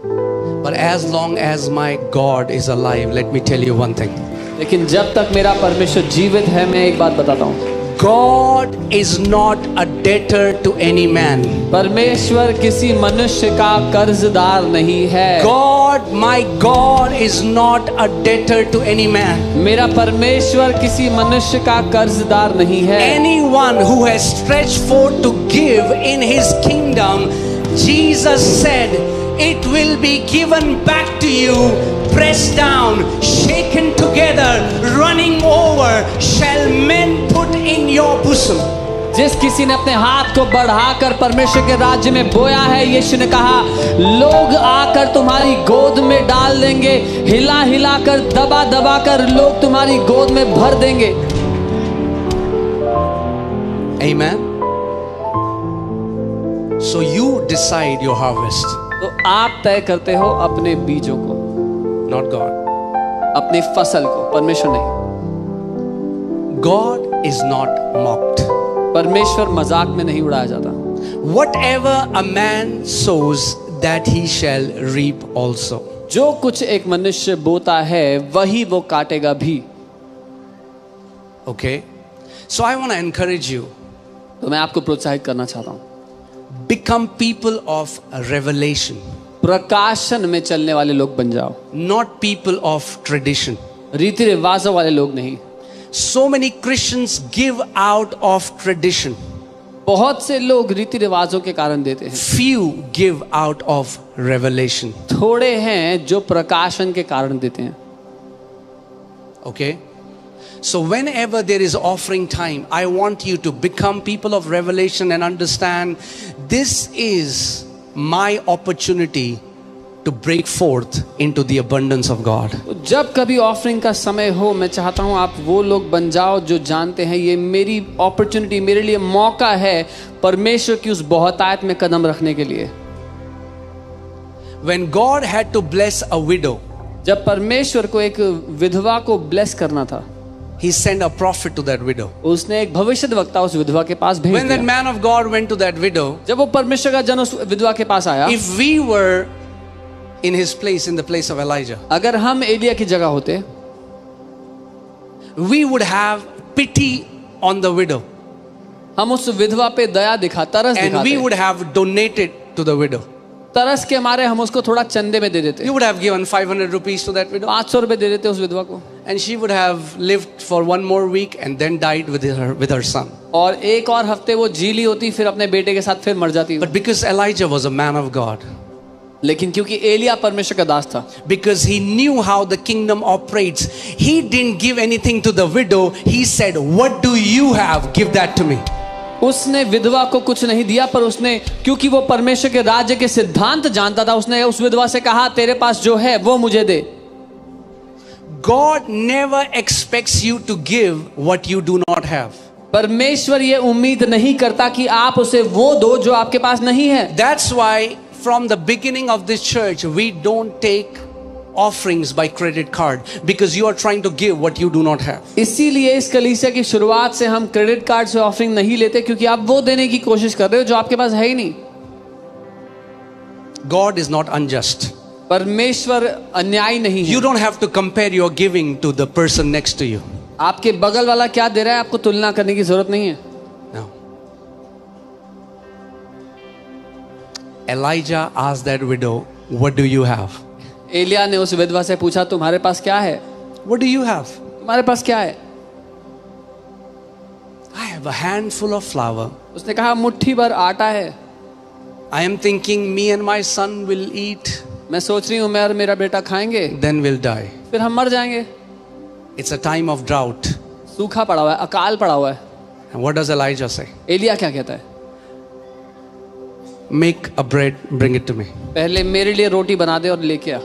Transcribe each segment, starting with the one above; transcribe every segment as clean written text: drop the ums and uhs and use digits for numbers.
But as long as my God is alive, let me tell you one thing. लेकिन जब तक मेरा परमेश्वर जीवित है, मैं एक बात बताता हूँ, God is not a debtor to any man. परमेश्वर किसी मनुष्य का कर्जदार नहीं है। God, my God is not a debtor to any man. मेरा परमेश्वर किसी मनुष्य का कर्जदार नहीं है। Anyone who has stretched forth to give in his kingdom, Jesus said, it will be given back to you, pressed down, shaken together, running over, shall men put in your bosom. जिस किसी ने अपने हाथ को बढ़ाकर परमेश्वर के राज्य में बोया है, यीशु ने कहा, लोग आकर तुम्हारी गोद में डाल देंगे, हिला हिला कर, दबा दबा कर लोग तुम्हारी गोद में भर देंगे। Amen. So you decide your harvest, तो आप तय करते हो अपने बीजों को, not God. अपनी फसल को, परमेश्वर नहीं। God is not mocked. परमेश्वर मजाक में नहीं उड़ाया जाता। Whatever a man sows, that he shall reap also. जो कुछ एक मनुष्य बोता है, वही वो काटेगा भी। Okay? So I want to encourage you. तो मैं आपको प्रोत्साहित करना चाहता हूँ, Become people of revelation, प्रकाशन में चलने वाले लोग बन जाओ, not people of tradition. रीति रिवाजों वाले लोग नहीं। So many Christians give out of tradition. बहुत से लोग रीति रिवाजों के कारण देते हैं, Few give out of revelation. थोड़े हैं जो प्रकाशन के कारण देते हैं। Okay? So whenever there is offering time, I want you to become people of revelation and understand this is my opportunity to break forth into the abundance of God. जब कभी ऑफरिंग का समय हो, मैं चाहता हूं आप वो लोग बन जाओ जो जानते हैं ये मेरी अपॉर्चुनिटी, मेरे लिए मौका है परमेश्वर की उस बहुतायत में कदम रखने के लिए। When God had to bless a widow, जब परमेश्वर को एक विधवा को ब्लेस करना था, He sent a prophet to that widow. उसने एक भविष्यद्वक्ता उस विधवा के पास भेज When that दिया। man of God went to that widow, जब वो परमेश्वर का जन उस विधवा के पास आया, if we were in his place, in the place of Elijah, अगर हम एलिया की जगह होते, we would have pity on the widow हम उस विधवा पे दया दिखा, तरस and we दिखाते, would have donated to the widow. तरस के मारे हम उसको थोड़ा चंदे में दे देते, You would have given 500 rupees to that widow 500 रुपए दे देते उस विधवा को, and she would have lived for one more week and then died with her son. और एक और हफ्ते वो जी ली होती, फिर अपने बेटे के साथ फिर मर जाती। But because Elijah was a man of God, लेकिन क्योंकि एलिया परमेश्वर का दास था, because he knew how the kingdom operates, he didn't give anything to the widow. He said, what do you have? Give that to me. उसने विधवा को कुछ नहीं दिया, पर उसने, क्योंकि वो परमेश्वर के राज्य के सिद्धांत जानता था, उसने उस विधवा से कहा, तेरे पास जो है वो मुझे दे। God never expects you to give what you do not have. परमेश्वर ये उम्मीद नहीं करता कि आप उसे वो दो जो आपके पास नहीं है। That's why from the beginning of this church, we don't take offerings by credit card, because you are trying to give what you do not have. इसीलिए इस कलीसिया की शुरुआत से हम क्रेडिट कार्ड से ऑफरिंग नहीं लेते, क्योंकि आप वो देने की कोशिश कर रहे हो जो आपके पास है ही नहीं। God is not unjust. परमेश्वर अन्यायी नहीं है। You don't have to compare your giving to the person next to you. आपके बगल वाला क्या दे रहा है, आपको तुलना करने की जरूरत नहीं है। No. Elijah asked that widow, what do you have? Elia ने उस विधवा से पूछा, तुम्हारे पास क्या है? What do you have? तुम्हारे पास क्या है? I have a handful of flour. उसने कहा, मुट्ठी भर आटा है। I am thinking me and my son will eat, मैं सोच रही हूँ मैं और मेरा बेटा खाएंगे, then we'll die. फिर हम मर जाएंगे। It's a time of drought. सूखा पड़ा हुआ है, अकाल पड़ा हुआ है। And what does Elijah say? Elia क्या कहता है? Make a bread, bring it to me. पहले मेरे लिए रोटी बना दे और लेके आ।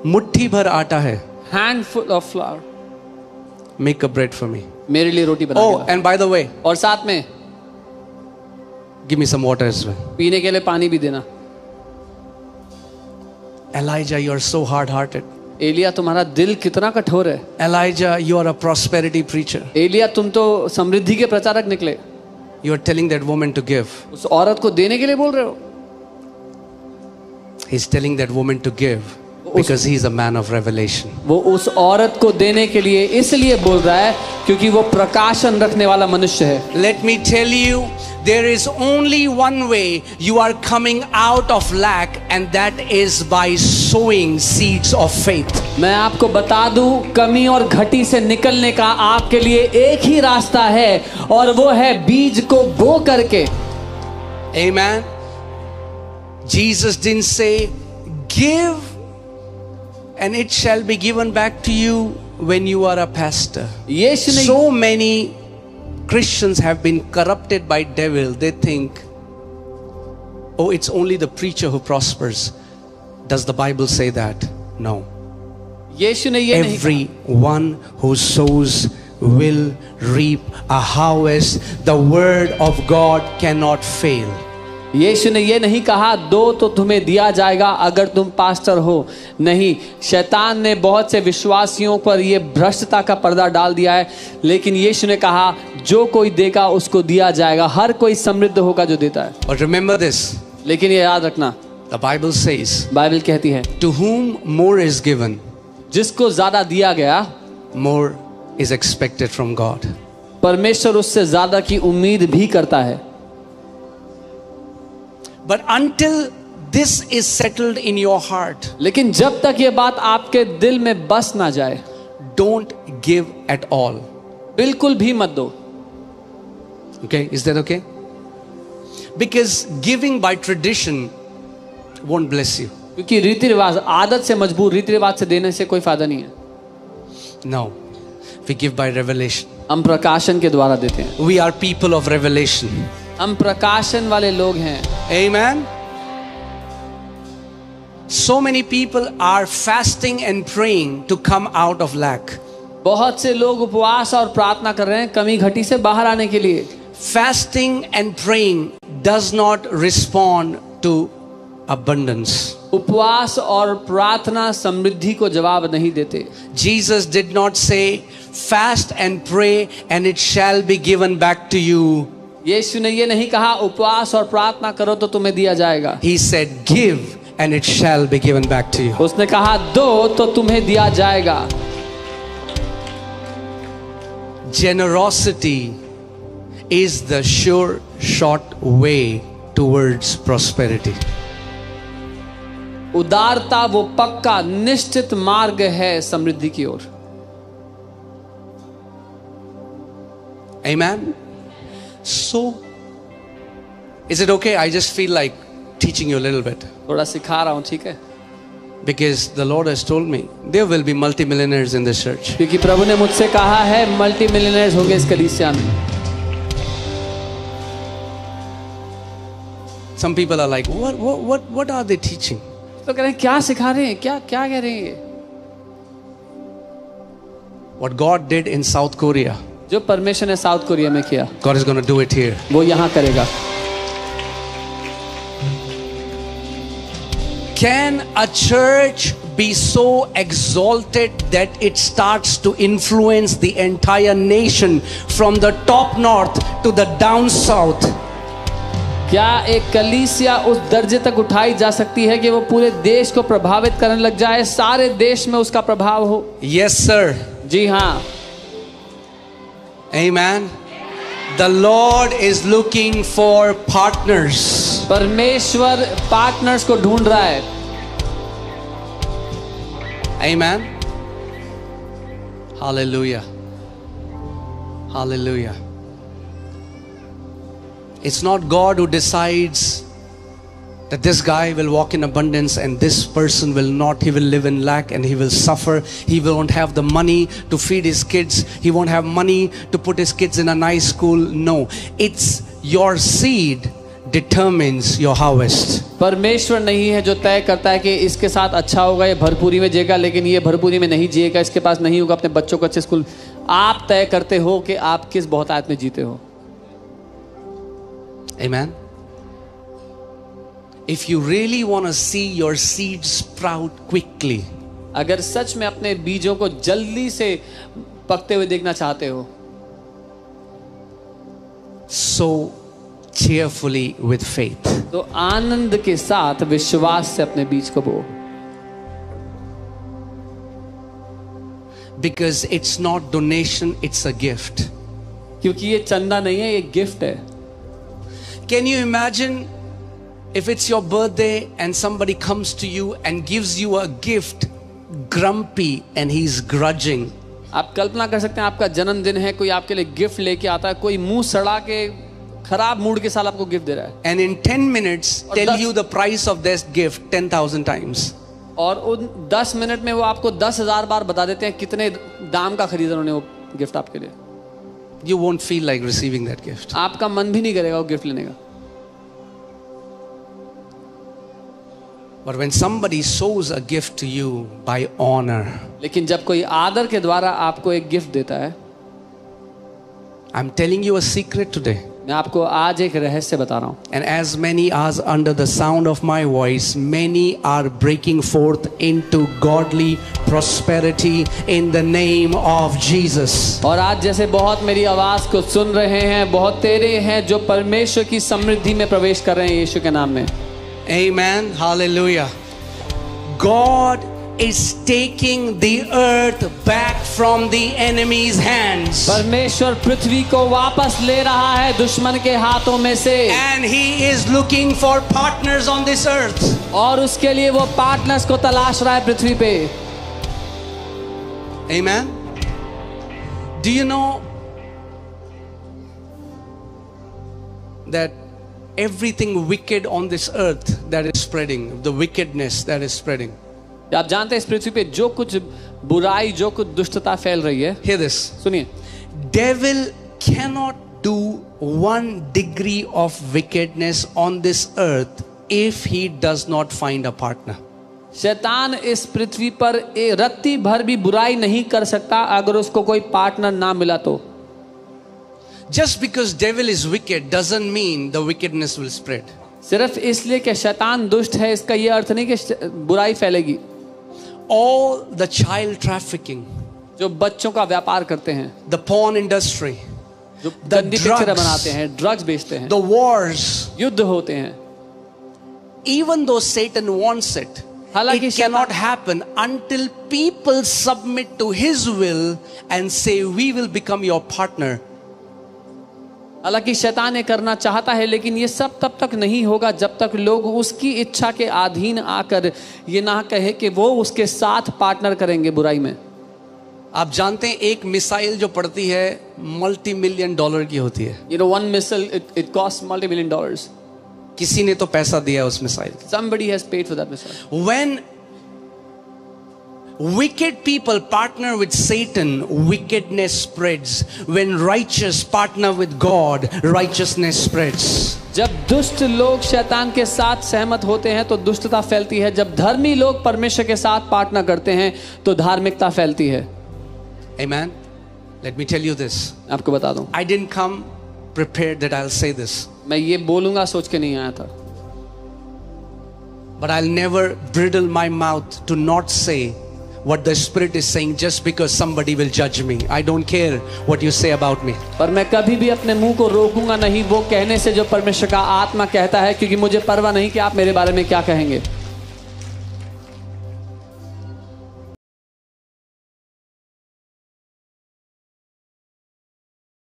मुट्ठी भर आटा है. Handful of flour. Make a bread for me. मेरे लिए रोटी बना Oh, के ला। and by the way, और साथ में give me some water as well. पीने के लिए पानी भी देना। Elijah, you are so hard-hearted. Elia, तुम्हारा दिल कितना कठोर है। Elijah, you are a prosperity preacher. Elia, तुम तो समृद्धि के प्रचारक निकले। You are telling that woman to give. उस औरत को देने के लिए बोल रहे हो। He's telling that woman to give because he's a man of revelation. वो उस औरत को देने के लिए इसलिए बोल रहा है क्योंकि वो प्रकाशन रखने वाला मनुष्य है। Let me tell you, there is only one way you are coming out of lack, and that is by sowing seeds of faith. मैं आपको बता दूं, कमी और घटी से निकलने का आपके लिए एक ही रास्ता है और वो है बीज को बो करके। Amen. Jesus didn't say, give and it shall be given back to you when you are a pastor. यीशु ने So many Christians have been corrupted by devil. They think, oh, it's only the preacher who prospers. Does the Bible say that? No. यीशु ने ये नहीं Everyone who sows will reap a harvest. The word of God cannot fail. यीशु ने ये नहीं कहा दो तो तुम्हें दिया जाएगा अगर तुम पास्टर हो। नहीं, शैतान ने बहुत से विश्वासियों पर ये भ्रष्टता का पर्दा डाल दिया है, लेकिन यीशु ने कहा जो कोई देगा उसको दिया जाएगा। हर कोई समृद्ध होगा जो देता है। But remember this, लेकिन ये याद रखना, the Bible says, बाइबल कहती है to whom more is given, जिसको ज्यादा दिया गया more is expected from God. परमेश्वर उससे ज्यादा की उम्मीद भी करता है। But until this is settled in your heart, लेकिन जब तक ये बात आपके दिल में बस ना जाए, don't give at all. बिल्कुल भी मत दो। Okay, is that okay? Because giving by tradition won't bless you. क्योंकि रीति रिवाज, आदत से मजबूर रीति रिवाज से देने से कोई फायदा नहीं है। No, we give by revelation. हम प्रकाशन के द्वारा देते हैं। We are people of revelation. हम प्रकाशन वाले लोग हैं। Amen. So many people are fasting and praying to come out of lack. बहुत से लोग उपवास और प्रार्थना कर रहे हैं कमी घटी से बाहर आने के लिए। Fasting and praying does not respond to abundance. उपवास और प्रार्थना समृद्धि को जवाब नहीं देते। Jesus did not say, fast and pray and it shall be given back to you. यीशु ने ये नहीं कहा उपवास और प्रार्थना करो तो तुम्हें दिया जाएगा। He said, give and it shall be given back to you. उसने कहा दो तो तुम्हें दिया जाएगा। Generosity is the sure short way towards prosperity. उदारता वो पक्का निश्चित मार्ग है समृद्धि की ओर। Amen. So, is it okay? I just feel like teaching you a little bit. थोड़ा सिखा रहा हूँ, ठीक है? Because the Lord has told me there will be multimillionaires in this church. क्योंकि प्रभु ने मुझसे कहा है मल्टी मिलियनेयर्स होंगे इस कलीसिया में। Some people are like, what are they teaching? तो कह रहे हैं क्या सिखा रहे हैं, क्या क्या कह रहे हैं ये? What God did in South Korea, जो परमेश्वर ने साउथ कोरिया में किया, God is going to do it here. वो यहाँ करेगा। Can a church be so exalted that it starts to influence the entire nation from the top north to the down south? क्या एक कलीसिया उस दर्जे तक उठाई जा सकती है कि वो पूरे देश को प्रभावित करने लग जाए, सारे देश में उसका प्रभाव हो? Yes, sir. जी हाँ। Amen. The Lord is looking for partners. परमेश्वर पार्टनर्स को ढूंढ रहा है। Amen. Hallelujah. Hallelujah. It's not God who decides that this guy will walk in abundance and this person will not. He will live in lack and he will suffer. He won't have the money to feed his kids. He won't have money to put his kids in a nice school. No, it's your seed determines your harvest. परमेश्वर नहीं है जो तय करता है कि इसके साथ अच्छा होगा, ये भरपूरी में जिएगा, लेकिन ये भरपूरी में नहीं जिएगा, इसके पास नहीं होगा अपने बच्चों को अच्छे स्कूल। आप तय करते हो कि आप किस बहुतायत में जीते हो। Amen. If you really want to see your seed sprout quickly, अगर सच में अपने बीजों को जल्दी से पकते हुए देखना चाहते हो, sow cheerfully with faith. तो आनंद के साथ विश्वास से अपने बीज को बो, Because it's not donation, it's a gift. क्योंकि ये चंदा नहीं है, ये गिफ्ट है। Can you imagine if it's your birthday and somebody comes to you and gives you a gift, grumpy and he's grudging? आप कल्पना कर सकते हैं, आपका जन्मदिन है, कोई आपके लिए गिफ्ट लेके आता है, कोई मुंह सड़ा के खराब मूड के साथ आपको गिफ्ट दे रहा है, And in 10 minutes tell you the price of this gift 10,000 times. और उन 10 मिनट में वो आपको 10,000 बार बता देते हैं कितने दाम का खरीदा उन्होंने वो गिफ्ट आपके लिए। You won't feel like receiving that gift. आपका मन भी नहीं करेगा वो गिफ्ट लेने का। But when somebody sows a gift to you by honor, लेकिन जब कोई आदर के द्वारा आपको एक गिफ्ट देता है, I'm telling you a secret today. मैं आपको आज एक रहस्य बता रहा हूँ। And as many as under the sound of my voice, many are breaking forth into godly prosperity in the name of Jesus. और आज जैसे बहुत मेरी आवाज को सुन रहे हैं, बहुत तेरे हैं जो परमेश्वर की समृद्धि में प्रवेश कर रहे हैं यीशु के नाम में। Amen. Hallelujah. God is taking the earth back from the enemy's hands. परमेश्वर पृथ्वी को वापस ले रहा है दुश्मन के हाथों में से, And he is looking for partners on this earth. और उसके लिए वो पार्टनर्स को तलाश रहा है पृथ्वी पे। Amen. Do you know that everything wicked on this earth that is spreading, the wickedness that is spreading? आप जानते हैं इस पृथ्वी पे जो कुछ बुराई, जो कुछ दुष्टता फैल रही है, Hear this. सुनिए, Devil cannot do 1 degree of wickedness on this earth if he does not find a partner. शैतान इस पृथ्वी पर रत्ती भर भी बुराई नहीं कर सकता अगर उसको कोई पार्टनर ना मिला तो। Just because devil is wicked doesn't mean the wickedness will spread. सिर्फ इसलिए कि शैतान दुष्ट है इसका यह अर्थ नहीं कि बुराई फैलेगी। All the child trafficking, जो बच्चों का व्यापार करते हैं, the porn industry, जो the गंदी पिक्चरें drugs, बनाते हैं, ड्रग्स बेचते हैं, the wars, युद्ध होते हैं, even though Satan wants it, हालांकि it cannot happen until people submit to his will and say, we will become your partner. हालांकि शैतान ये करना चाहता है, लेकिन ये सब तब तक नहीं होगा जब तक लोग उसकी इच्छा के अधीन आकर ये ना कहे कि वो उसके साथ पार्टनर करेंगे बुराई में। आप जानते हैं एक मिसाइल जो पड़ती है $multi-million की होती है। You know, one missile it costs $multi-million. किसी ने तो पैसा दिया उस मिसाइल के। Somebody has paid for that missile. When wicked people partner with Satan, wickedness spreads. When righteous partner with God, righteousness spreads. जब दुष्ट लोग शैतान के साथ सहमत होते हैं तो दुष्टता फैलती है, जब धर्मी लोग परमेश्वर के साथ पार्टनर करते हैं तो धार्मिकता फैलती है। Amen. Let me tell you this. आपको बता दूं, I didn't come prepared that I'll say this. मैं ये बोलूंगा सोच के नहीं आया था, But I'll never bridle my mouth to not say what the Spirit is saying just because somebody will judge me. I don't care what you say about me. पर मैं कभी भी अपने मुंह को रोकूंगा नहीं वो कहने से जो परमेश्वर का आत्मा कहता है, क्योंकि मुझे परवाह नहीं कि आप मेरे बारे में क्या कहेंगे।